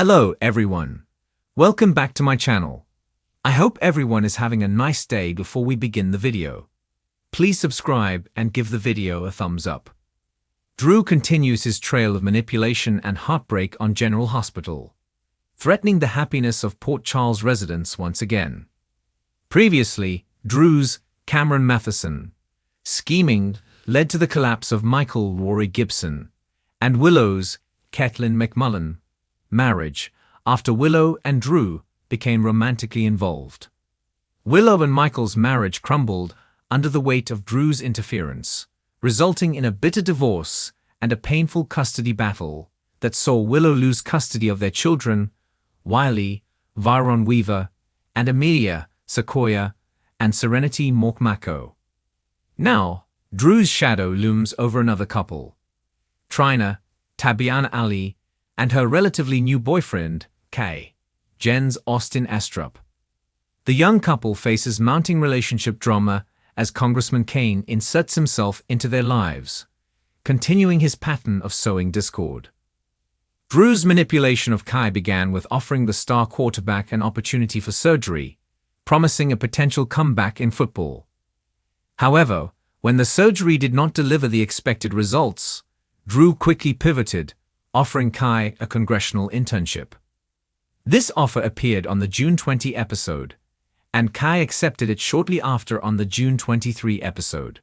Hello everyone. Welcome back to my channel. I hope everyone is having a nice day. Before we begin the video, please subscribe and give the video a thumbs up. Drew continues his trail of manipulation and heartbreak on General Hospital, threatening the happiness of Port Charles residents once again. Previously, Drew's Cameron Matheson scheming led to the collapse of Michael Rory Gibson and Willow's Kathleen McMullen marriage after Willow and Drew became romantically involved. Willow and Michael's marriage crumbled under the weight of Drew's interference, resulting in a bitter divorce and a painful custody battle that saw Willow lose custody of their children, Wiley, Viron Weaver, and Amelia, Sequoia, and Serenity Morkmako. Now, Drew's shadow looms over another couple, Trina, Tabiana Ali, and her relatively new boyfriend, Kay, Jens Austin Astrup. The young couple faces mounting relationship drama as Congressman Kane inserts himself into their lives, continuing his pattern of sowing discord. Drew's manipulation of Kay began with offering the star quarterback an opportunity for surgery, promising a potential comeback in football. However, when the surgery did not deliver the expected results, Drew quickly pivoted, offering Kay a congressional internship. This offer appeared on the June 20 episode, and Kay accepted it shortly after on the June 23 episode.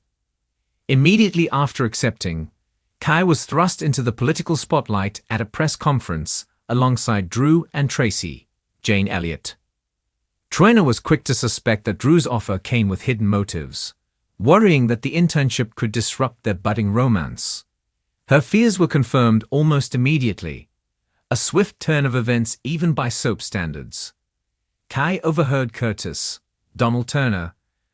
Immediately after accepting, Kay was thrust into the political spotlight at a press conference alongside Drew and Tracy, Jane Elliott. Trina was quick to suspect that Drew's offer came with hidden motives, worrying that the internship could disrupt their budding romance. Her fears were confirmed almost immediately, a swift turn of events even by soap standards. Kay overheard Curtis, Donald Turner,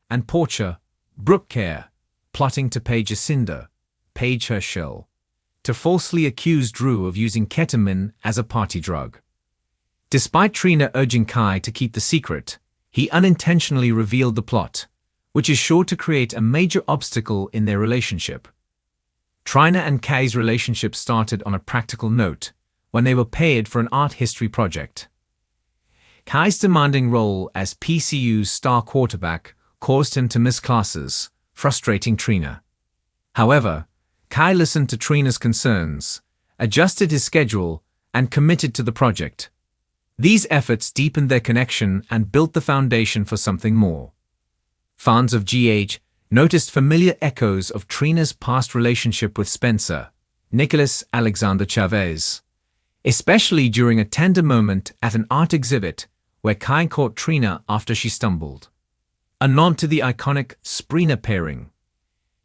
and Portia, Brooke Kerr, plotting to pay Jacinda, Paige Herschel, to falsely accuse Drew of using ketamine as a party drug. Despite Trina urging Kay to keep the secret, he unintentionally revealed the plot, which is sure to create a major obstacle in their relationship. Trina and Kay's relationship started on a practical note when they were paired for an art history project. Kay's demanding role as PCU's star quarterback caused him to miss classes, frustrating Trina. However, Kay listened to Trina's concerns, adjusted his schedule, and committed to the project. These efforts deepened their connection and built the foundation for something more. Fans of GH noticed familiar echoes of Trina's past relationship with Spencer, Nicholas Alexander Chavez, especially during a tender moment at an art exhibit where Kay caught Trina after she stumbled. A nod to the iconic Springer pairing.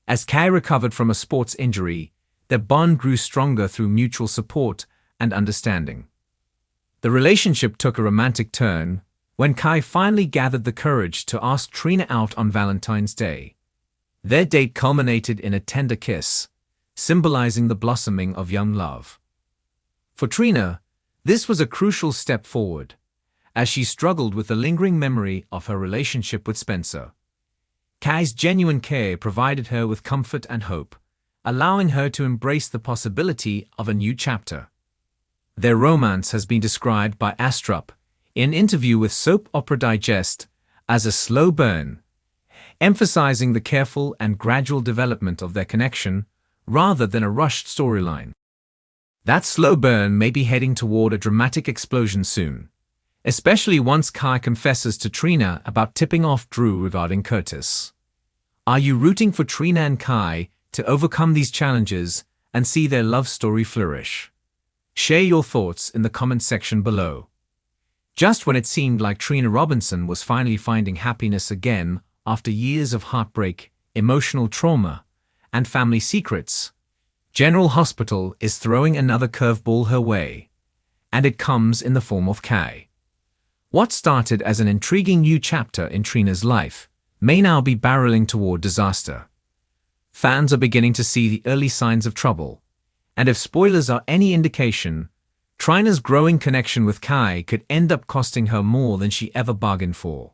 As Kay recovered from a sports injury, their bond grew stronger through mutual support and understanding. The relationship took a romantic turn when Kay finally gathered the courage to ask Trina out on Valentine's Day. Their date culminated in a tender kiss, symbolizing the blossoming of young love. For Trina, this was a crucial step forward, as she struggled with the lingering memory of her relationship with Spencer. Kay's genuine care provided her with comfort and hope, allowing her to embrace the possibility of a new chapter. Their romance has been described by Astrup in an interview with Soap Opera Digest as a slow burn, emphasizing the careful and gradual development of their connection rather than a rushed storyline. That slow burn may be heading toward a dramatic explosion soon, especially once Kay confesses to Trina about tipping off Drew regarding Curtis. Are you rooting for Trina and Kay to overcome these challenges and see their love story flourish? Share your thoughts in the comment section below. Just when it seemed like Trina Robinson was finally finding happiness again after years of heartbreak, emotional trauma, and family secrets, General Hospital is throwing another curveball her way, and it comes in the form of Kay. What started as an intriguing new chapter in Trina's life may now be barreling toward disaster. Fans are beginning to see the early signs of trouble, and if spoilers are any indication, Trina's growing connection with Kay could end up costing her more than she ever bargained for.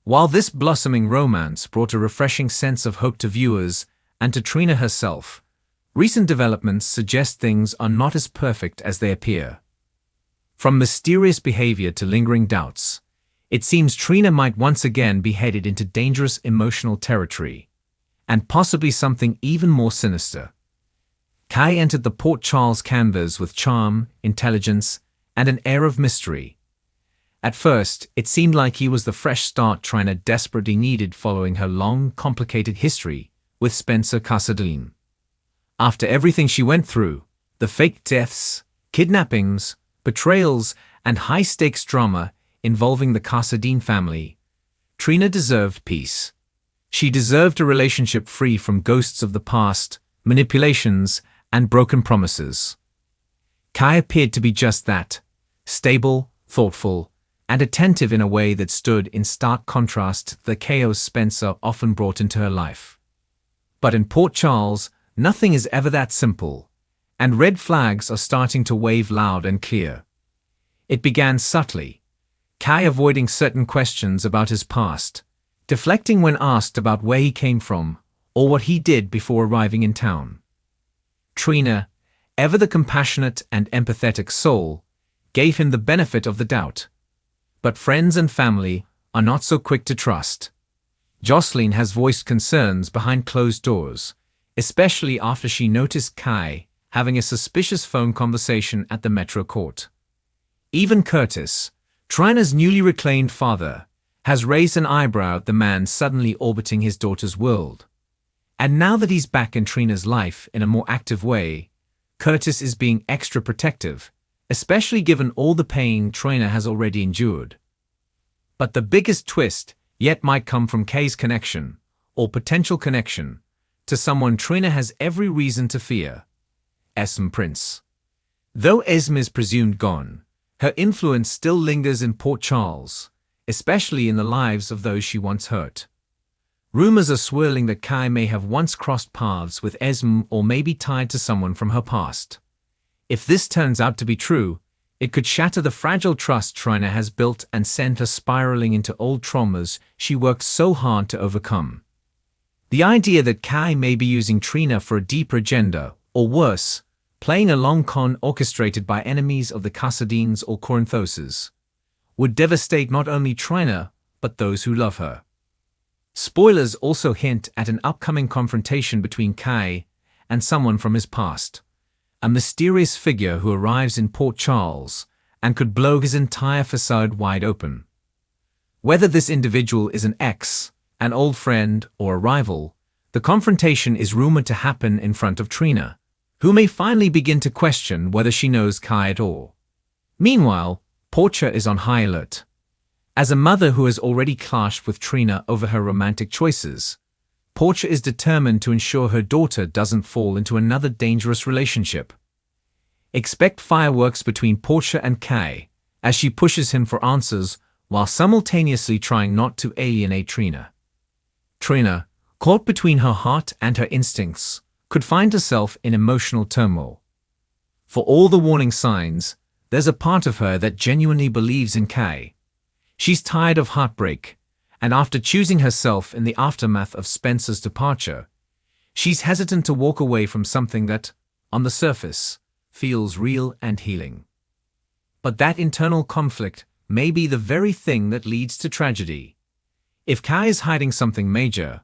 While this blossoming romance brought a refreshing sense of hope to viewers and to Trina herself, recent developments suggest things are not as perfect as they appear. From mysterious behavior to lingering doubts, it seems Trina might once again be headed into dangerous emotional territory, and possibly something even more sinister. Kai entered the Port Charles canvas with charm, intelligence, and an air of mystery. At first, it seemed like he was the fresh start Trina desperately needed following her long, complicated history with Spencer Casadine. After everything she went through, the fake deaths, kidnappings, betrayals, and high-stakes drama involving the Casadine family, Trina deserved peace. She deserved a relationship free from ghosts of the past, manipulations, and broken promises. Kai appeared to be just that, stable, thoughtful, and attentive in a way that stood in stark contrast to the chaos Spencer often brought into her life. But in Port Charles, nothing is ever that simple, and red flags are starting to wave loud and clear. It began subtly, Kai avoiding certain questions about his past, deflecting when asked about where he came from or what he did before arriving in town. Trina, ever the compassionate and empathetic soul, gave him the benefit of the doubt. But friends and family are not so quick to trust. Jocelyn has voiced concerns behind closed doors, especially after she noticed Kai having a suspicious phone conversation at the Metro Court. Even Curtis, Trina's newly reclaimed father, has raised an eyebrow at the man suddenly orbiting his daughter's world. And now that he's back in Trina's life in a more active way, Curtis is being extra protective, especially given all the pain Trina has already endured. But the biggest twist yet might come from Kay's connection, or potential connection, to someone Trina has every reason to fear: Esme Prince. Though Esme is presumed gone, her influence still lingers in Port Charles, especially in the lives of those she once hurt. Rumors are swirling that Kai may have once crossed paths with Esme or may be tied to someone from her past. If this turns out to be true, it could shatter the fragile trust Trina has built and send her spiraling into old traumas she worked so hard to overcome. The idea that Kai may be using Trina for a deeper agenda, or worse, playing a long con orchestrated by enemies of the Casadines or Corinthoses, would devastate not only Trina, but those who love her. Spoilers also hint at an upcoming confrontation between Kai and someone from his past, a mysterious figure who arrives in Port Charles and could blow his entire facade wide open. Whether this individual is an ex, an old friend, or a rival, the confrontation is rumored to happen in front of Trina, who may finally begin to question whether she knows Kai at all. Meanwhile, Portia is on high alert. As a mother who has already clashed with Trina over her romantic choices, Portia is determined to ensure her daughter doesn't fall into another dangerous relationship. Expect fireworks between Portia and Kai as she pushes him for answers while simultaneously trying not to alienate Trina. Trina, caught between her heart and her instincts, could find herself in emotional turmoil. For all the warning signs, there's a part of her that genuinely believes in Kai. She's tired of heartbreak, and after choosing herself in the aftermath of Spencer's departure, she's hesitant to walk away from something that, on the surface, feels real and healing. But that internal conflict may be the very thing that leads to tragedy. If Kai is hiding something major,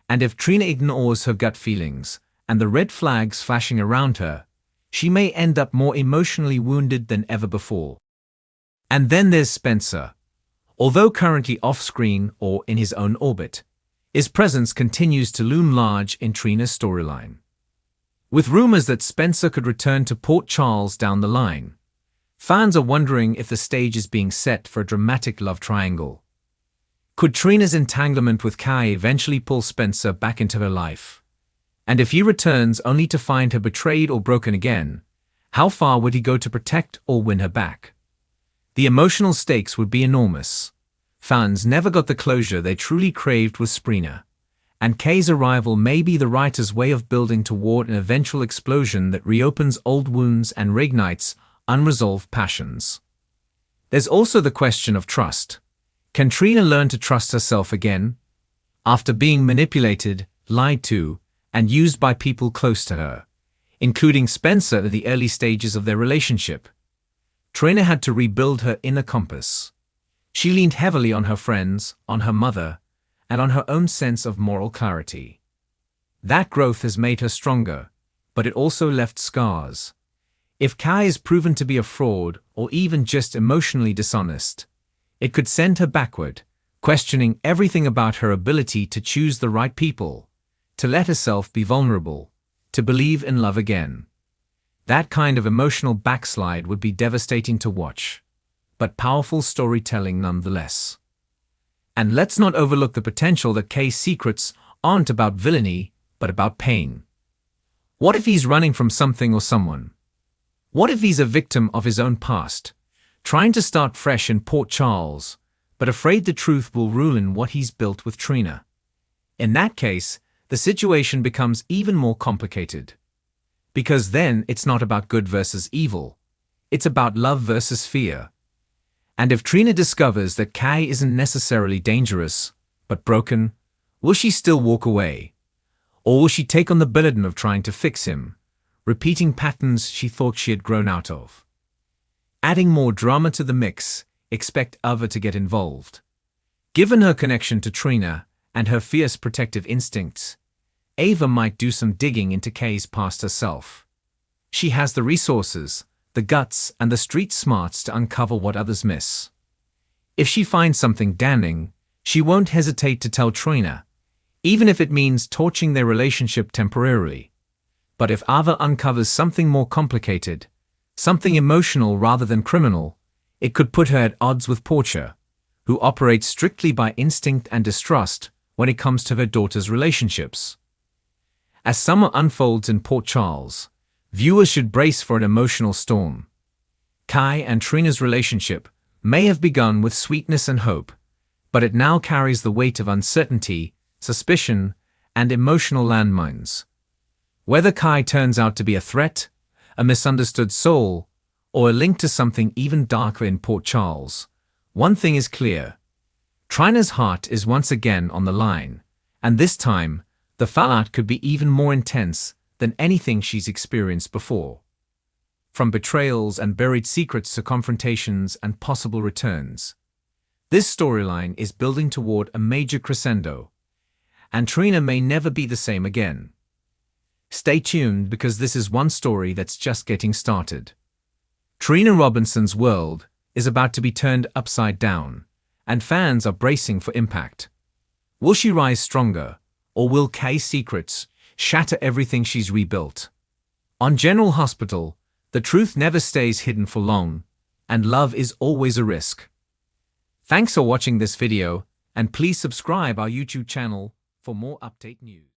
and if Trina ignores her gut feelings and the red flags flashing around her, she may end up more emotionally wounded than ever before. And then there's Spencer. Although currently off-screen or in his own orbit, his presence continues to loom large in Trina's storyline. With rumors that Spencer could return to Port Charles down the line, fans are wondering if the stage is being set for a dramatic love triangle. Could Trina's entanglement with Kai eventually pull Spencer back into her life? And if he returns only to find her betrayed or broken again, how far would he go to protect or win her back? The emotional stakes would be enormous. Fans never got the closure they truly craved with Trina, and Kay's arrival may be the writer's way of building toward an eventual explosion that reopens old wounds and reignites unresolved passions. There's also the question of trust. Can Trina learn to trust herself again? After being manipulated, lied to, and used by people close to her, including Spencer at the early stages of their relationship. Trina had to rebuild her inner compass. She leaned heavily on her friends, on her mother, and on her own sense of moral clarity. That growth has made her stronger, but it also left scars. If Kai is proven to be a fraud or even just emotionally dishonest, it could send her backward, questioning everything about her ability to choose the right people, to let herself be vulnerable, to believe in love again. That kind of emotional backslide would be devastating to watch, but powerful storytelling nonetheless. And let's not overlook the potential that Kai's secrets aren't about villainy, but about pain. What if he's running from something or someone? What if he's a victim of his own past, trying to start fresh in Port Charles, but afraid the truth will ruin what he's built with Trina? In that case, the situation becomes even more complicated. Because then it's not about good versus evil. It's about love versus fear. And if Trina discovers that Kai isn't necessarily dangerous, but broken, will she still walk away? Or will she take on the burden of trying to fix him, repeating patterns she thought she had grown out of? Adding more drama to the mix, expect Ava to get involved. Given her connection to Trina and her fierce protective instincts, Ava might do some digging into Kai's past herself. She has the resources, the guts, and the street smarts to uncover what others miss. If she finds something damning, she won't hesitate to tell Trina, even if it means torching their relationship temporarily. But if Ava uncovers something more complicated, something emotional rather than criminal, it could put her at odds with Portia, who operates strictly by instinct and distrust when it comes to her daughter's relationships. As summer unfolds in Port Charles, viewers should brace for an emotional storm. Kai and Trina's relationship may have begun with sweetness and hope, but it now carries the weight of uncertainty, suspicion, and emotional landmines. Whether Kai turns out to be a threat, a misunderstood soul, or a link to something even darker in Port Charles, one thing is clear. Trina's heart is once again on the line, and this time, the fallout could be even more intense than anything she's experienced before. From betrayals and buried secrets to confrontations and possible returns, this storyline is building toward a major crescendo, and Trina may never be the same again. Stay tuned because this is one story that's just getting started. Trina Robinson's world is about to be turned upside down, and fans are bracing for impact. Will she rise stronger, or will Kai's secrets shatter everything she's rebuilt? On General Hospital, the truth never stays hidden for long, and love is always a risk. Thanks for watching this video, and please subscribe our YouTube channel for more update news.